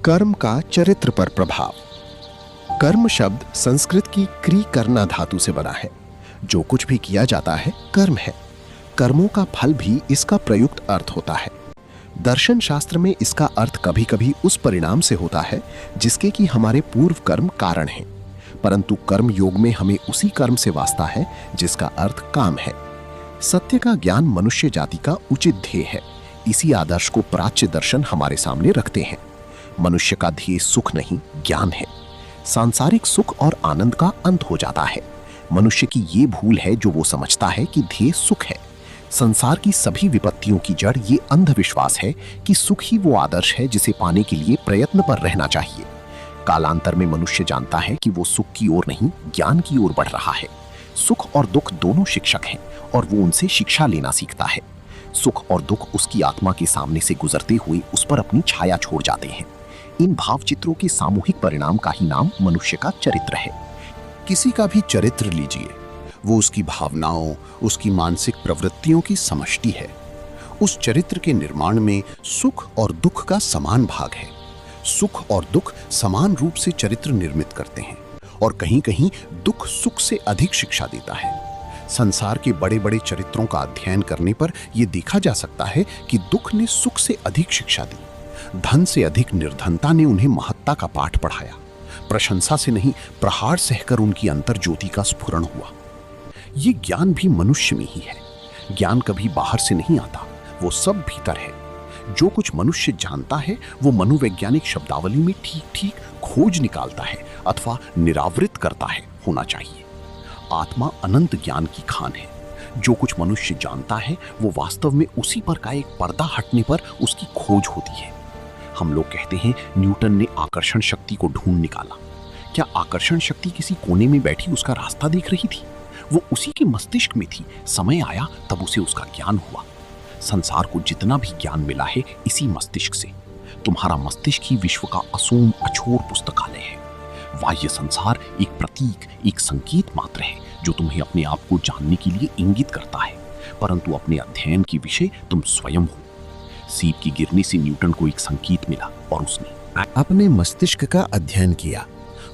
कर्म का चरित्र पर प्रभाव। कर्म शब्द संस्कृत की क्री करना धातु से बना है। जो कुछ भी किया जाता है कर्म है। कर्मों का फल भी इसका प्रयुक्त अर्थ होता है। दर्शन शास्त्र में इसका अर्थ कभी कभी उस परिणाम से होता है जिसके कि हमारे पूर्व कर्म कारण हैं, परंतु कर्म योग में हमें उसी कर्म से वास्ता है जिसका अर्थ काम है। सत्य का ज्ञान मनुष्य जाति का उचित ध्येय है। इसी आदर्श को प्राच्य दर्शन हमारे सामने रखते हैं। मनुष्य का ध्येय सुख नहीं, ज्ञान है। सांसारिक सुख और आनंद का अंत हो जाता है। मनुष्य की ये भूल है जो वो समझता है कि ध्येय सुख है। संसार की सभी विपत्तियों की जड़ ये अंधविश्वास है कि सुख ही वो आदर्श है जिसे पाने के लिए प्रयत्न पर रहना चाहिए। कालांतर में मनुष्य जानता है कि वो सुख की ओर नहीं, ज्ञान की ओर बढ़ रहा है। सुख और दुख दोनों शिक्षक हैं और वो उनसे शिक्षा लेना सीखता है। सुख और दुख उसकी आत्मा के सामने से गुजरते हुए उस पर अपनी छाया छोड़ जाते हैं। इन भावचित्रों के सामूहिक परिणाम का ही नाम मनुष्य का चरित्र है। किसी का भी चरित्र लीजिए, वो उसकी भावनाओं, उसकी मानसिक प्रवृत्तियों की समष्टि है। उस चरित्र के निर्माण में सुख और दुख का समान भाग है। सुख और दुख समान रूप से चरित्र निर्मित करते हैं और कहीं कहीं दुख सुख से अधिक शिक्षा देता है। संसार के बड़े बड़े चरित्रों का अध्ययन करने पर यह देखा जा सकता है कि दुख ने सुख से अधिक शिक्षा दी। धन से अधिक निर्धनता ने उन्हें महत्ता का पाठ पढ़ाया। प्रशंसा से नहीं, प्रहार सहकर उनकी अंतर ज्योति का स्फुरण हुआ। ये ज्ञान भी मनुष्य में ही है। ज्ञान कभी बाहर से नहीं आता, वो सब भीतर है। जो कुछ मनुष्य जानता है वो मनोवैज्ञानिक शब्दावली में ठीक ठीक खोज निकालता है अथवा निरावृत करता है होना चाहिए। आत्मा अनंत ज्ञान की खान है। जो कुछ मनुष्य जानता है वो वास्तव में उसी पर का एक पर्दा हटने पर उसकी खोज होती है। हम लोग कहते हैं न्यूटन ने आकर्षण शक्ति को ढूंढ निकाला। क्या आकर्षण शक्ति किसी कोने में बैठी उसका रास्ता देख रही थी? वो उसी के मस्तिष्क में थी। समय आया तब उसे उसका ज्ञान हुआ। संसार को जितना भी ज्ञान मिला है इसी मस्तिष्क से। तुम्हारा मस्तिष्क ही विश्व का असूम अछोर पुस्तकालय है। बाह्य संसार एक प्रतीक, एक संकेत मात्र है जो तुम्हें अपने आप को जानने के लिए इंगित करता है, परंतु अपने अध्ययन की विषय तुम स्वयं हो। सीप की गिरने से न्यूटन को एक संकेत मिला और उसने अपने मस्तिष्क का अध्ययन किया।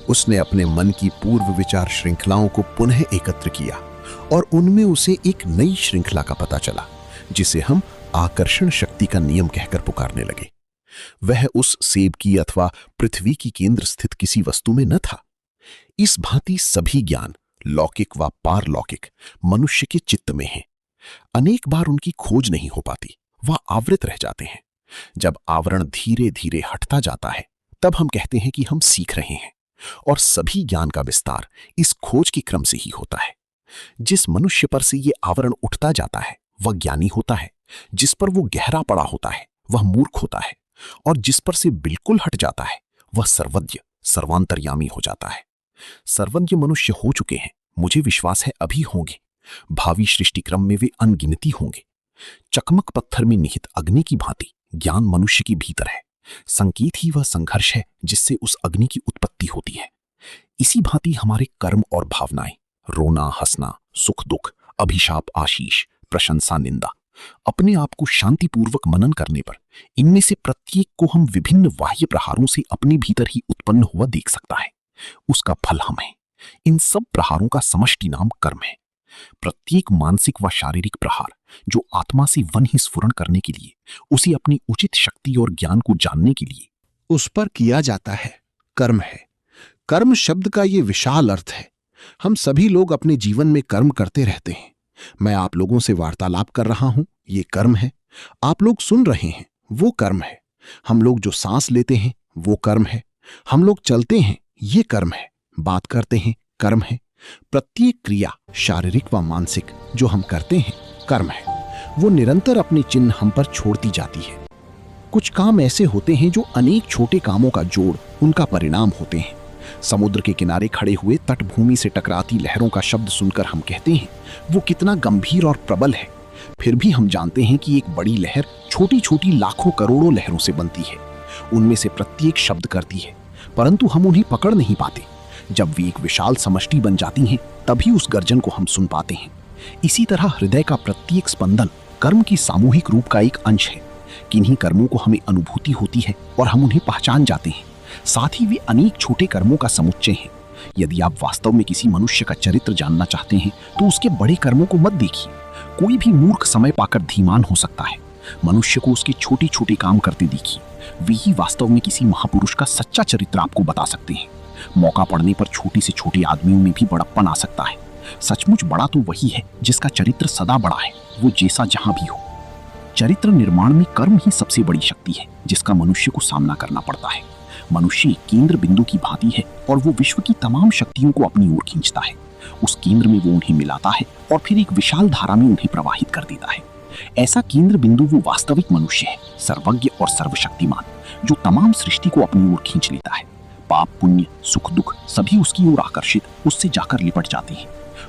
उसने अपने मन की पूर्व विचार श्रृंखलाओं को पुनः एकत्र किया और उनमें उसे एक नई श्रृंखला का पता चला जिसे हम आकर्षण शक्ति का नियम कहकर पुकारने लगे। वह उस सेब की अथवा पृथ्वी की केंद्र स्थित किसी वस्तु में न था। इस भांति सभी ज्ञान, लौकिक व पारलौकिक, मनुष्य के चित्त में हैं। अनेक बार उनकी खोज नहीं हो पाती, वह आवृत रह जाते हैं। जब आवरण धीरे धीरे हटता जाता है तब हम कहते हैं कि हम सीख रहे हैं। और सभी ज्ञान का विस्तार इस खोज के क्रम से ही होता है। जिस मनुष्य पर से ये आवरण उठता जाता है वह ज्ञानी होता है। जिस पर वो गहरा पड़ा होता है वह मूर्ख होता है। और जिस पर से बिल्कुल हट जाता है वह सर्वज्ञ, सर्वांतर्यामी हो जाता है। सर्वज्ञ मनुष्य हो चुके हैं, मुझे विश्वास है अभी होंगे। भावी सृष्टि क्रम में वे अनगिनती होंगे। चकमक पत्थर में निहित अग्नि की भांति ज्ञान मनुष्य के भीतर है। संकेत ही वह संघर्ष है जिससे उस अग्नि की उत्पत्ति होती है। इसी भांति हमारे कर्म और भावनाएं, रोना हंसना, सुख दुख, अभिशाप आशीष, प्रशंसा निंदा, अपने आप को शांतिपूर्वक मनन करने पर इनमें से प्रत्येक को हम विभिन्न बाह्य प्रहारों से अपने भीतर ही उत्पन्न हुआ देख सकता है। उसका फल हम हैं। इन सब प्रहारों का समष्टि नाम कर्म है। प्रत्येक मानसिक व शारीरिक प्रहार जो आत्मा से वन ही स्फुरण करने के लिए, उसे अपनी उचित शक्ति और ज्ञान को जानने के लिए उस पर किया जाता है, कर्म है। कर्म शब्द का ये विशाल अर्थ है। हम सभी लोग अपने जीवन में कर्म करते रहते हैं। मैं आप लोगों से वार्तालाप कर रहा हूं, ये कर्म है। आप लोग सुन रहे हैं, वो कर्म है। हम लोग जो सांस लेते हैं वो कर्म है। हम लोग चलते हैं, ये कर्म है। बात करते हैं, कर्म है। प्रत्येक क्रिया, शारीरिक व मानसिक, जो हम करते हैं कर्म है। वो निरंतर अपने चिन्ह हम पर छोड़ती जाती है। कुछ काम ऐसे होते हैं जो अनेक छोटे कामों का जोड़ उनका परिणाम होते हैं। समुद्र के किनारे खड़े हुए तटभूमि से टकराती लहरों का शब्द सुनकर हम कहते हैं वो कितना गंभीर और प्रबल है। फिर भी हम जानते हैं कि एक बड़ी लहर छोटी छोटी लाखों करोड़ों लहरों से बनती है। उनमें से प्रत्येक शब्द करती है, परंतु हम उन्हें पकड़ नहीं पाते। जब वे एक विशाल समष्टि बन जाती हैं तभी उस गर्जन को हम सुन पाते हैं। इसी तरह हृदय का प्रत्येक स्पंदन कर्म की सामूहिक रूप का एक अंश है। किन्हीं कर्मों को हमें अनुभूति होती है और हम उन्हें पहचान जाते हैं। साथ ही वे अनेक छोटे कर्मों का समुच्चय हैं। यदि आप वास्तव में किसी मनुष्य का चरित्र जानना चाहते हैं तो उसके बड़े कर्मों को मत देखिए। कोई भी मूर्ख समय पाकर धीमान हो सकता है। मनुष्य को उसके छोटे छोटे काम करते देखिए। वे ही वास्तव में किसी महापुरुष का सच्चा चरित्र आपको बता सकते हैं। मौका पड़ने पर छोटे से छोटे आदमियों में भी बड़प्पन आ सकता है। सचमुच बड़ा तो वही है जिसका चरित्र सदा बड़ा है, वो जैसा जहां भी हो। चरित्र निर्माण में कर्म ही सबसे बड़ी शक्ति है जिसका मनुष्य को सामना करना पड़ता है। मनुष्य एक केंद्र बिंदु की भांति है और वो विश्व की तमाम शक्तियों को अपनी ओर खींचता है। उस केंद्र में वो उन्हें मिलाता है और फिर एक विशाल धारा में उन्हें प्रवाहित कर देता है। ऐसा केंद्र बिंदु वो वास्तविक मनुष्य है, सर्वज्ञ और सर्वशक्तिमान, जो तमाम सृष्टि को अपनी ओर खींच लेता है। पाप पुण्य सुख दुख सभी उसकी ओर आकर्षित उससे जाकर लिपट जाते हैं।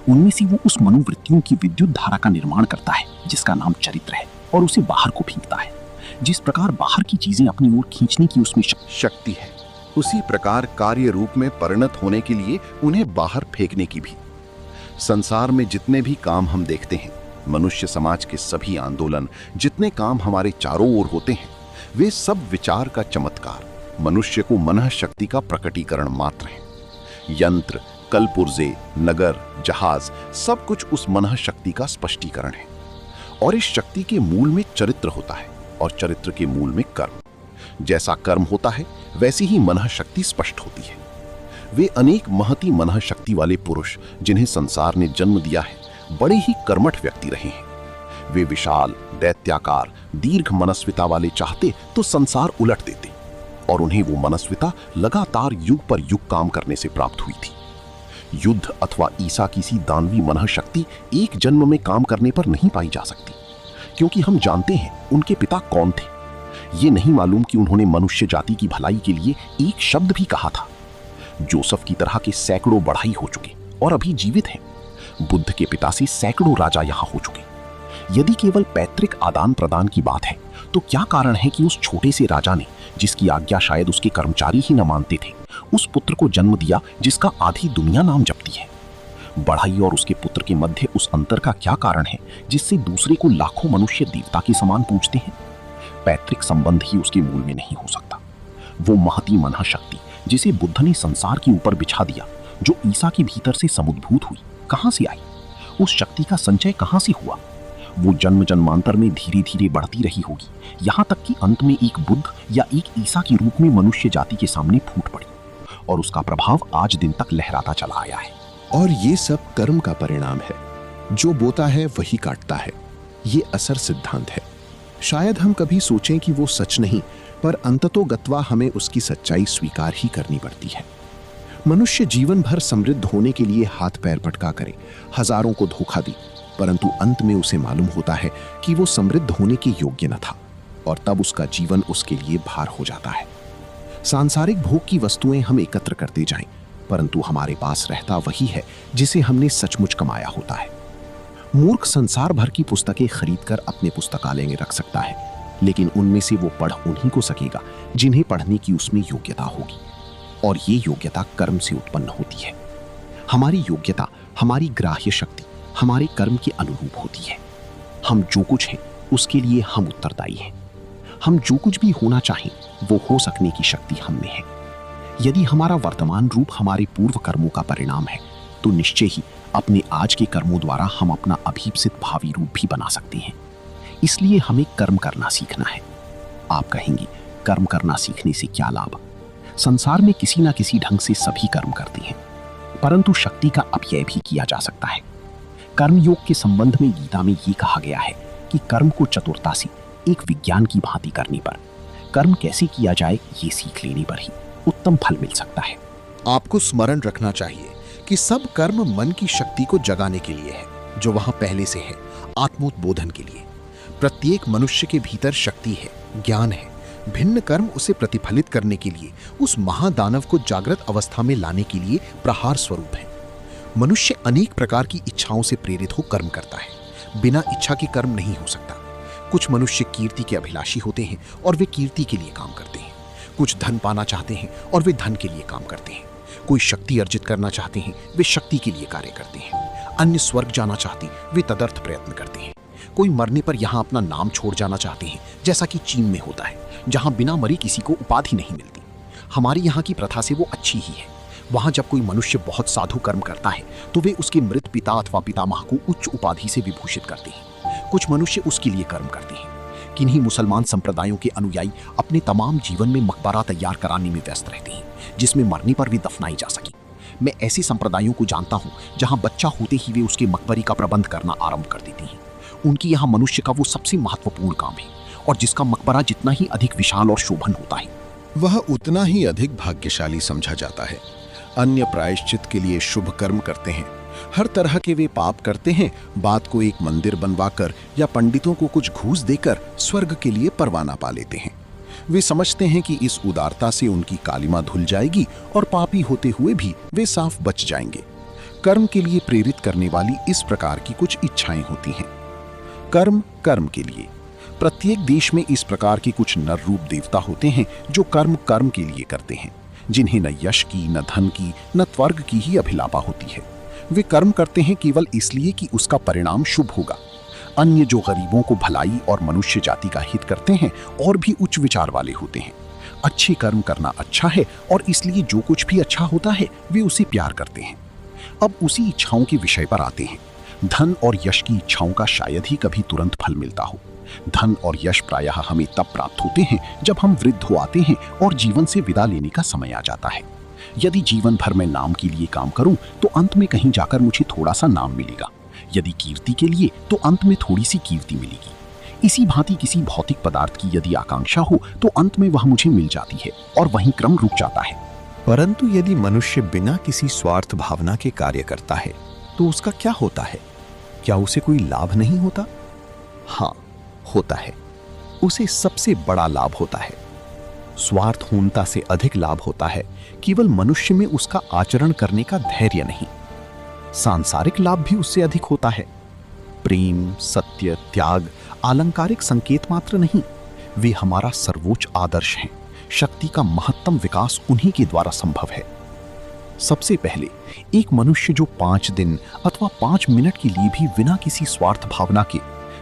उनमें से वो उस मनोवृत्तियों की विद्युत धारा का निर्माण करता है जिसका नाम चरित्र है और उसे बाहर को फेंकता है। जिस प्रकार बाहर की चीजें अपनी ओर खींचने की उसमें शक्ति है, उसी प्रकार कार्य रूप में परिणत होने के लिए उन्हें बाहर फेंकने की भी। संसार में जितने भी काम हम देखते हैं, मनुष्य समाज के सभी आंदोलन, जितने काम हमारे चारों ओर होते हैं, वे सब विचार का चमत्कार, मनुष्य को मनः शक्ति का प्रकटीकरण मात्र है। यंत्र, कलपुर्जे, नगर, जहाज, सब कुछ उस मनः शक्ति का स्पष्टीकरण है। और इस शक्ति के मूल में चरित्र होता है और चरित्र के मूल में कर्म। जैसा कर्म होता है वैसी ही मनः शक्ति स्पष्ट होती है। वे अनेक महती मनः शक्ति वाले पुरुष जिन्हें संसार ने जन्म दिया है, बड़े ही कर्मठ व्यक्ति रहे हैं। वे विशाल, दैत्याकार, दीर्घ मनस्विता वाले चाहते तो संसार उलट देते, और उन्हें वो मनस्विता लगातार युग पर युग काम करने से प्राप्त हुई थी। युद्ध अथवा ईसा किसी दानवी मनः शक्ति एक जन्म में काम करने पर नहीं पाई जा सकती, क्योंकि हम जानते हैं उनके पिता कौन थे। ये नहीं मालूम कि उन्होंने मनुष्य जाति की भलाई के लिए एक शब्द भी कहा था। जोसेफ की तरह के सैकड़ों बढ़ाई हो चुके और अभी जीवित हैं। बुद्ध के पिता से सैकड़ों राजा यहां हो चुके। यदि केवल पैतृक आदान प्रदान की बात है तो क्या कारण है कि उस छोटे से राजा ने, जिसकी आज्ञा शायद उसके कर्मचारी ही न मानते थे, उस पुत्र को जन्म दिया जिसका आधी दुनिया नाम जपती है। बढ़ाई और उसके पुत्र के मध्य उस अंतर का क्या कारण है जिससे दूसरे को लाखों मनुष्य देवता के समान पूजते हैं? पैतृक संबंध ही उसके मूल में नहीं हो सकता। वो महती मनः शक्ति जिसे बुद्ध ने संसार के ऊपर बिछा दिया, जो ईसा के भीतर से समुद्भूत हुई, कहां से आई? उस शक्ति का संचय कहां से हुआ? वो जन्म जन्मांतर में धीरे धीरे बढ़ती रही होगी, यहां तक कि अंत में एक बुद्ध या एक ईसा के रूप में मनुष्य जाति के सामने फूट पड़ी, और उसका प्रभाव आज दिन तक लहराता चला आया है। और ये सब कर्म का परिणाम है। जो बोता है वही काटता है, ये असर सिद्धांत है। शायद हम कभी सोचें कि वो सच नहीं, पर अंततोगत्वा हमें उसकी सच्चाई स्वीकार ही करनी पड़ती है। मनुष्य जीवन भर समृद्ध होने के लिए हाथ पैर पटका करे, हजारों को धोखा दी, परंतु अंत में उसे मालूम होता है कि वो समृद्ध होने के योग्य न था, और तब उसका जीवन उसके लिए भार हो जाता है। सांसारिक भोग की वस्तुएं हम एकत्र करते जाएं, परंतु हमारे पास रहता वही है जिसे हमने सचमुच कमाया होता है। मूर्ख संसार भर की पुस्तकें खरीदकर अपने पुस्तकालय में रख सकता है, लेकिन उनमें से वो पढ़ उन्हीं को सकेगा जिन्हें पढ़ने की उसमें योग्यता होगी, और ये योग्यता कर्म से उत्पन्न होती है। हमारी योग्यता, हमारी ग्राह्य शक्ति हमारे कर्म के अनुरूप होती है। हम जो कुछ हैं उसके लिए हम उत्तरदायी हैं। हम जो कुछ भी होना चाहें वो हो सकने की शक्ति हम में है। यदि हमारा वर्तमान रूप हमारे पूर्व कर्मों का परिणाम है तो निश्चय ही अपने आज के कर्मों द्वारा हम अपना अभीप्सित भावी रूप भी बना सकते हैं। इसलिए हमें कर्म करना सीखना है। आप कहेंगे, कर्म करना सीखने से क्या लाभ? संसार में किसी ना किसी ढंग से सभी कर्म करते हैं, परंतु शक्ति का अपव्यय भी किया जा सकता है। कर्मयोग के संबंध में गीता में ये कहा गया है कि कर्म को चतुरता से एक विज्ञान की भांति करने पर, कर्म कैसे किया जाए ये सीख लेने पर ही उत्तम फल मिल सकता है। आपको स्मरण रखना चाहिए कि सब कर्म मन की शक्ति को जगाने के लिए है, जो वहां पहले से है, आत्मोद्बोधन के लिए। प्रत्येक मनुष्य के भीतर शक्ति है, ज्ञान है। भिन्न कर्म उसे प्रतिफलित करने के लिए, उस महादानव को जागृत अवस्था में लाने के लिए प्रहार स्वरूप है। मनुष्य अनेक प्रकार की इच्छाओं से प्रेरित हो कर्म करता है। बिना इच्छा के कर्म नहीं हो सकता। कुछ मनुष्य कीर्ति के अभिलाषी होते हैं और वे कीर्ति के लिए काम करते हैं। कुछ धन पाना चाहते हैं और वे धन के लिए काम करते हैं। कोई शक्ति अर्जित करना चाहते हैं, वे शक्ति के लिए कार्य करते हैं। अन्य स्वर्ग जाना चाहते हैं, वे तदर्थ प्रयत्न करते हैं। कोई मरने पर यहाँ अपना नाम छोड़ जाना चाहते हैं, जैसा कि चीन में होता है, जहाँ बिना मरे किसी को उपाधि नहीं मिलती। हमारी यहाँ की प्रथा से वो अच्छी ही है। वहाँ जब कोई मनुष्य बहुत साधु कर्म करता है तो वे उसके मृत पिता अथवा पितामह को उच्च उपाधि से विभूषित करते हैं। कुछ मनुष्य उसके लिए कर्म करते हैं। किन्हीं मुसलमान संप्रदायों के अनुयायी अपने तमाम जीवन में मकबरा तैयार कराने में व्यस्त रहते हैं, जिसमें मरने पर भी दफनाई जा सके। मैं ऐसे संप्रदायों को जानता हूँ जहाँ बच्चा होते ही वे उसके मकबरे का प्रबंध करना आरंभ कर देते हैं। उनकी यहाँ मनुष्य का वो सबसे महत्वपूर्ण काम है, और जिसका मकबरा जितना ही अधिक विशाल और शोभन होता है, वह उतना ही अधिक भाग्यशाली समझा जाता है। अन्य प्रायश्चित के लिए शुभ कर्म करते हैं, हर तरह के वे पाप करते हैं। बात को एक मंदिर बनवाकर या पंडितों को कुछ घूस देकर स्वर्ग के लिए परवाना पा लेते हैं। वे समझते हैं कि इस उदारता से उनकी कालिमा धुल जाएगी और पापी होते हुए भी वे साफ बच जाएंगे। कर्म के लिए प्रेरित करने वाली इस प्रकार की कुछ इच्छाएं होती हैं। कर्म कर्म के लिए। प्रत्येक देश में इस प्रकार के कुछ नर रूप देवता होते हैं जो कर्म कर्म के लिए करते हैं, जिन्हें न यश की, न धन की, न त्वर्ग की ही अभिलापा होती है। वे कर्म करते हैं केवल इसलिए कि उसका परिणाम शुभ होगा। अन्य जो गरीबों को भलाई और मनुष्य जाति का हित करते हैं और भी उच्च विचार वाले होते हैं। अच्छे कर्म करना अच्छा है और इसलिए जो कुछ भी अच्छा होता है वे उसे प्यार करते हैं। अब उसी इच्छाओं के विषय पर आते हैं। धन और यश की इच्छाओं का शायद ही कभी तुरंत फल मिलता हो। धन और यश प्रायः हमें तब प्राप्त होते हैं जब हम वृद्ध हो आते हैं और जीवन से विदा लेने का समय आ जाता है। यदि जीवन भर मैं नाम के लिए काम करूं तो अंत में कहीं जाकर मुझे थोड़ा सा नाम मिलेगा। यदि कीर्ति के लिए तो अंत में थोड़ी सी कीर्ति मिलेगी। इसी भांति किसी भौतिक पदार्थ की यदि आकांक्षा हो तो अंत में वह मुझे मिल जाती है और वहीं क्रम रुक जाता है। परंतु यदि मनुष्य बिना किसी स्वार्थ भावना के कार्य करता है तो उसका क्या होता है? क्या उसे कोई लाभ नहीं होता? हाँ, होता है। उसे सबसे बड़ा लाभ होता है। स्वार्थहीनता से अधिक लाभ होता है केवल मनुष्य में उसका आचरण करने का धैर्य नहीं, सांसारिक लाभ भी उससे अधिक होता है। प्रेम, सत्य, त्याग आलंकारिक संकेत मात्र नहीं, वे हमारा सर्वोच्च आदर्श हैं। शक्ति का महत्तम विकास उन्हीं के द्वारा संभव है। सबसे पहले एक मनुष्य जो 5 दिन अथवा 5 मिनट के लिए भी बिना किसी स्वार्थ भावना के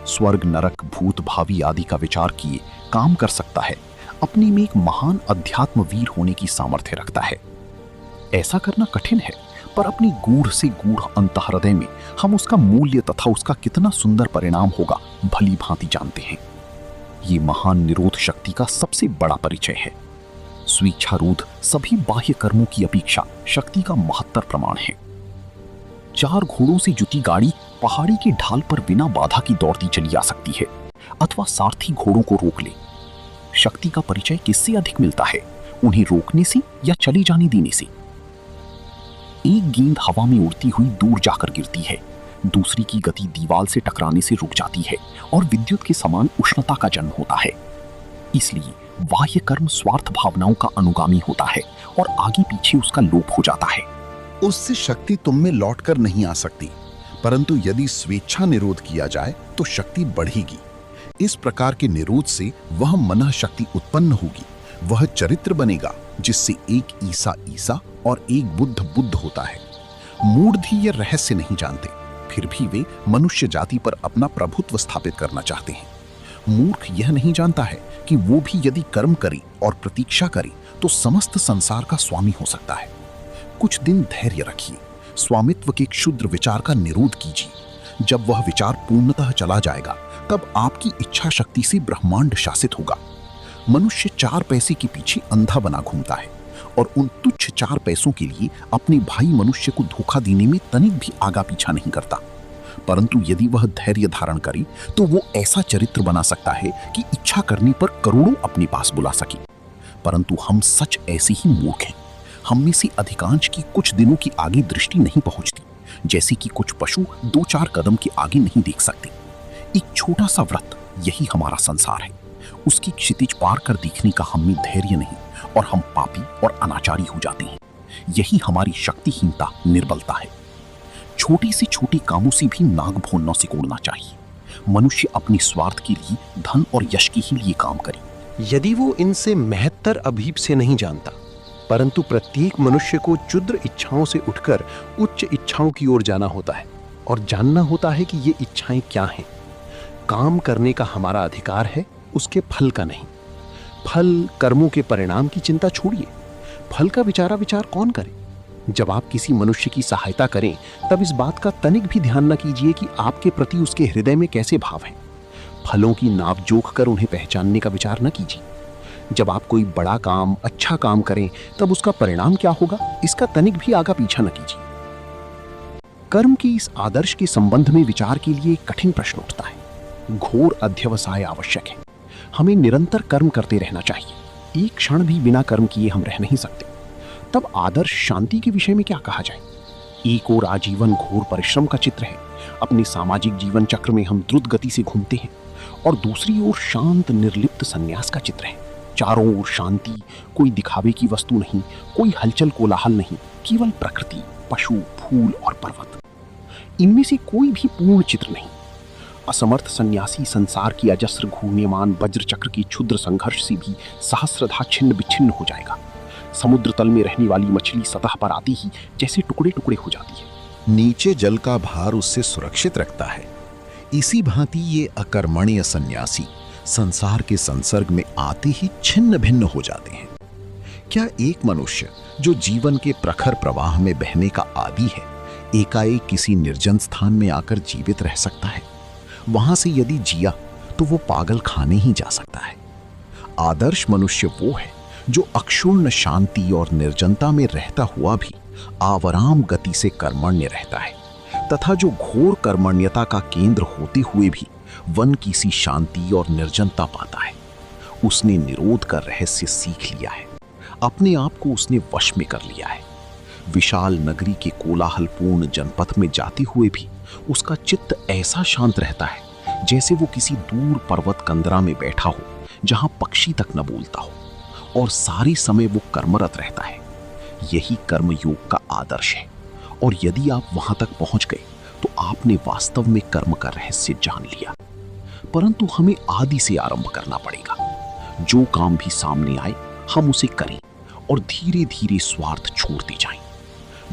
स्वर्ग, नरक, भूत, भावी आदि का विचार किए काम कर सकता है, अपने में एक महान अध्यात्म वीर होने की सामर्थ्य रखता है। ऐसा करना कठिन है, पर अपनी गूढ़ से गूढ़ अंतःहृदय में हम उसका मूल्य तथा उसका कितना सुंदर परिणाम होगा भली भांति जानते हैं। ये महान निरोध शक्ति का सबसे बड़ा परिचय है। स्वेच्छारूढ़ सभी बाह्य कर्मों की अपेक्षा शक्ति का महत्तर प्रमाण है। 4 घोड़ों से जुती गाड़ी पहाड़ी के ढाल पर बिना बाधा की दौड़ती चली आ सकती है, अथवा सारथी घोड़ों को रोक ले। शक्ति का परिचय किससे अधिक मिलता है, उन्हें रोकने से या चले जाने देने से? एक गेंद हवा में उड़ती हुई दूर जाकर गिरती है, दूसरी की गति दीवार से टकराने से रुक जाती है और विद्युत के समान उष्णता का जन्म होता है। इसलिए बाह्य कर्म स्वार्थ भावनाओं का अनुगामी होता है और आगे पीछे उसका लोप हो जाता है। उससे शक्ति तुम में लौटकर नहीं आ सकती, परंतु यदि स्वेच्छा निरोध किया जाए तो शक्ति बढ़ेगी। इस प्रकार के निरोध से वह मन शक्ति उत्पन्न होगी, वह चरित्र बनेगा जिससे एक ईसा ईसा और एक बुद्ध बुद्ध होता है। मूढ़ भी यह रहस्य नहीं जानते, फिर भी वे मनुष्य जाति पर अपना प्रभुत्व स्थापित करना चाहते हैं। मूर्ख यह नहीं जानता है कि वो भी यदि कर्म करे और प्रतीक्षा करे तो समस्त संसार का स्वामी हो सकता है। कुछ दिन धैर्य रखिए, स्वामित्व के क्षुद्र विचार का निरोध कीजिए। जब वह विचार पूर्णतः चला जाएगा तब आपकी इच्छा शक्ति से ब्रह्मांड शासित होगा। मनुष्य 4 पैसे के पीछे अंधा बना घूमता है और उन तुच्छ 4 पैसों के लिए अपने भाई मनुष्य को धोखा देने में तनिक भी आगा पीछा नहीं करता। परंतु यदि वह धैर्य धारण करे तो वो ऐसा चरित्र बना सकता है कि इच्छा करने पर करोड़ों अपने पास बुला सके। परंतु हम सच ऐसे ही मूर्ख हैं। हम में से अधिकांश की कुछ दिनों की आगे दृष्टि नहीं पहुंचती, जैसे कि कुछ पशु 2-4 कदम के आगे नहीं देख सकते। एक छोटा सा व्रत, यही हमारा संसार है। उसकी क्षितिज पार कर देखने का हम में धैर्य नहीं और हम पापी और अनाचारी हो जाते हैं। यही हमारी शक्तिहीनता, निर्बलता है। छोटी से छोटी कामों से भी नाग भौंना सिकोड़ना चाहिए। मनुष्य अपने स्वार्थ के लिए, धन और यश के ही लिए काम करे। यदि वो इनसे महत्तर अभीप से नहीं जानता, परंतु प्रत्येक मनुष्य को क्षुद्र इच्छाओं से उठकर उच्च इच्छाओं की ओर जाना होता है और जानना होता है कि ये इच्छाएं क्या हैं। काम करने का हमारा अधिकार है, उसके फल का नहीं। फल, कर्मों के परिणाम की चिंता छोड़िए, फल का विचार कौन करे? जब आप किसी मनुष्य की सहायता करें तब इस बात का तनिक भी ध्यान न कीजिए कि आपके प्रति उसके हृदय में कैसे भाव हैं। फलों की नाप जोख कर उन्हें पहचानने का विचार न कीजिए। जब आप कोई बड़ा काम, अच्छा काम करें तब उसका परिणाम क्या होगा, इसका तनिक भी आगा पीछा न कीजिए। कर्म के इस आदर्श के संबंध में विचार के लिए एक कठिन प्रश्न उठता है। घोर अध्यवसाय आवश्यक है। हमें निरंतर कर्म करते रहना चाहिए। एक क्षण भी बिना कर्म किए हम रह नहीं सकते। तब आदर्श शांति के विषय में क्या कहा जाए? एक और आजीवन घोर परिश्रम का चित्र है। अपने सामाजिक जीवन चक्र में हम द्रुत गति से घूमते हैं, और दूसरी ओर शांत निर्लिप्त संन्यास का चित्र है। चारों ओर शांति, कोई दिखावे की वस्तु नहीं, कोई हलचल कोलाहल नहीं, केवल प्रकृति, पशु, फूल और पर्वत। इनमें से कोई भी पूर्ण चित्र नहीं। असमर्थ सन्यासी संसार की अजस्र घूर्ण्यमान वज्र चक्र की क्षुद्र संघर्ष से भी सहस्रधा छिन्न विच्छिन्न हो जाएगा। समुद्र तल में रहने वाली मछली सतह पर आती ही जैसे टुकड़े टुकड़े हो जाती है। नीचे जल का भार उससे सुरक्षित रखता है। इसी भांति ये अकर्मण्य सन्यासी संसार के संसर्ग में आते ही छिन्न भिन्न हो जाते हैं। क्या एक मनुष्य जो जीवन के प्रखर प्रवाह में बहने का आदी है, एकाएक किसी निर्जन स्थान में आकर जीवित रह सकता है? वहां से यदि जिया तो वो पागल खाने ही जा सकता है। आदर्श मनुष्य वो है जो अक्षुण्ण शांति और निर्जनता में रहता हुआ भी आवाराम गति से कर्मण्य रहता है, तथा जो घोर कर्मण्यता का केंद्र होते हुए भी वन की सी शांति और निर्जनता पाता है। उसने निरोध का रहस्य सीख लिया है, अपने आप को उसने वश में कर लिया है। विशाल नगरी के कोलाहलपूर्ण जनपथ में जाते हुए भी उसका चित्त ऐसा शांत रहता है जैसे वो किसी दूर पर्वत कंदरा में बैठा हो, जहां पक्षी तक न बोलता हो, और सारे समय वो कर्मरत रहता है। यही कर्मयोग का आदर्श है, और यदि आप वहां तक पहुंच गए तो आपने वास्तव में कर्म का रहस्य जान लिया। परंतु हमें आदि से आरंभ करना पड़ेगा। जो काम भी सामने आए हम उसे करें और धीरे धीरे स्वार्थ छोड़ते जाएं।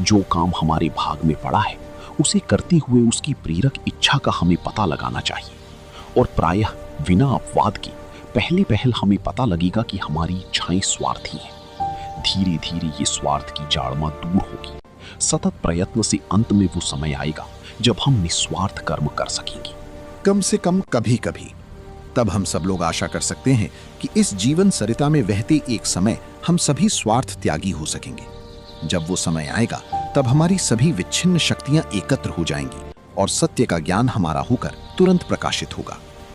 जो काम हमारे भाग में पड़ा है उसे करते हुए उसकी प्रेरक इच्छा का हमें पता लगाना चाहिए, और प्रायः बिना अपवाद के पहले पहल हमें पता लगेगा कि हमारी इच्छाएं स्वार्थी हैं। धीरे धीरे ये स्वार्थ की जाड़मा दूर होगी। सतत प्रयत्न से अंत में वो समय आएगा जब हम निस्वार्थ कर्म कर सकेंगे। कम से कम कभी कभी तब हम सब लोग आशा कर सकते हैं कि इस जीवन सरिता में बहते एक समय हम सभी स्वार्थ त्यागी हो सकेंगे। जब वो समय आएगा तब हमारी सभी विच्छिन्न शक्तियां एकत्र हो जाएंगी और सत्य का ज्ञान हमारा होकर तुरंत प्रकाशित होगा।